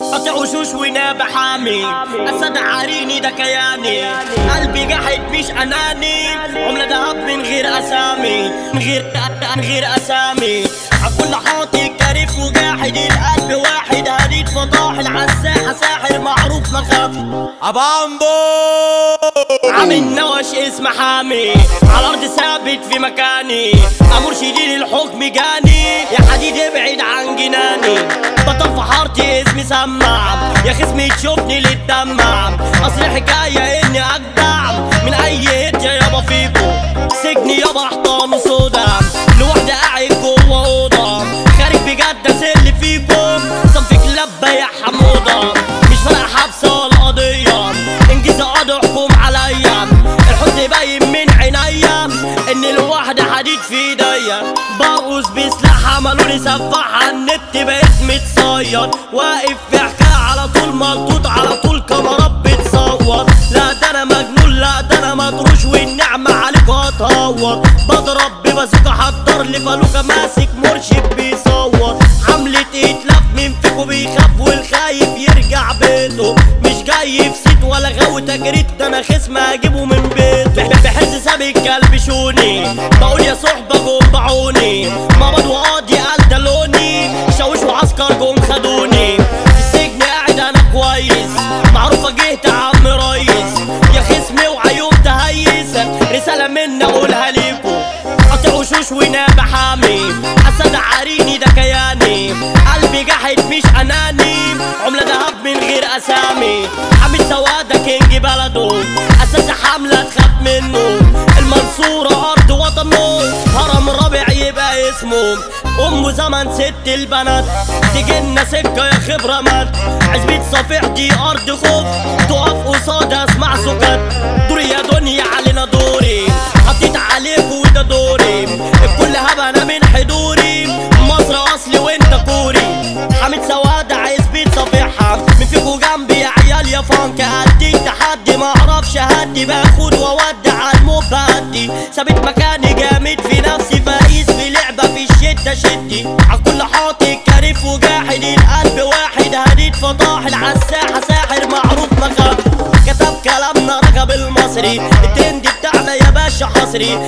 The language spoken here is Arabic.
قطع وشوش وناب حامي أسد عاريني ده كياني قلبي جاحد مش أناني عملة دهب من غير أسامي من غير أسامي عالكل حاطي كارف وجاحد القلب واحد هديد فطاحل عالساحة ساحر معروف مخافي أبامبو عامل نوش اسم حامي على الأرض ثابت في مكاني أمور شديد الحكم جاني يا حديد ابعد عن جناني بطل في حارتي اسمي سمع يا خصمي تشوفني للدمع أصل الحكاية إني أجدع من أي هيت يابا فيكو سجني يابا حيطان وسودا لوحدي قاعد جوه أوضة خارج بجد أسل فيكم صنفك لبة يا حموضة مش فارقة حبسة ولا قضية انجز اقعد احكم عليا الحزن باين من عينيا ان الوحدة حديد في ايديا برقص بسلاح عملولي سفاح على النت بقيت متصيد واقف في حكاية على طول ملطوط على طول كاميرات بتصور لا ده انا مجنون لا ده انا مطروش والنعمة عليك هتهور بضرب ببازوكا حضر لي فالوكا ماسك مرشد بيصور عملة اتلاف من فيكو بيخاف والخايف يرجع بيته مش جاي في سيت ولا غاوي تجريد ده انا خصم اجيبه من بيته بحز سابق كلبشوني بقول يا صحبة جم باعوني مبض وقاضي قال ده لوني شاوش وعسكر جم خدوني في السجن قاعد انا كويس معروفة جهت عم ريس يا خصمي وعيوب تهيس رسالة مني اقولها ليكو قطع وشوش وناب حامي أسد عاريني ده كياني قلبي جاحد مش أناني عملة دهب من غير أسامي حامد سوادة كينج بلده أساس حملة تخاف منه المنصورة أرض وطنه هرم رابع يبقى اسمه أم زمن ست البنات تجينا سكة يا خبرة مات عزبة صفيح دي أرض خوف تقف قصادها اسمع سكات دوري يا دنيا علينا دوري حطيت عليكوا وده دوري الكل هبة أنا من حضوري مصر أصلي وأنت كوري حامد سوادة عزبة صفيحة من فيكوا جنبي يا عيال يا فانك أدي تحدي معرفش هدي باخد وأودع الموب بهدي ثابت مكاني جامد في نفسي فايز في لعبة في الشدة شدي عالكل حاطي كارف وجاحد القلب واحد هديد فطاحل عالساحة ساحر معروف مخافي كتب كلامنا ركب المصري الترند بتاعنا يا باشا حصري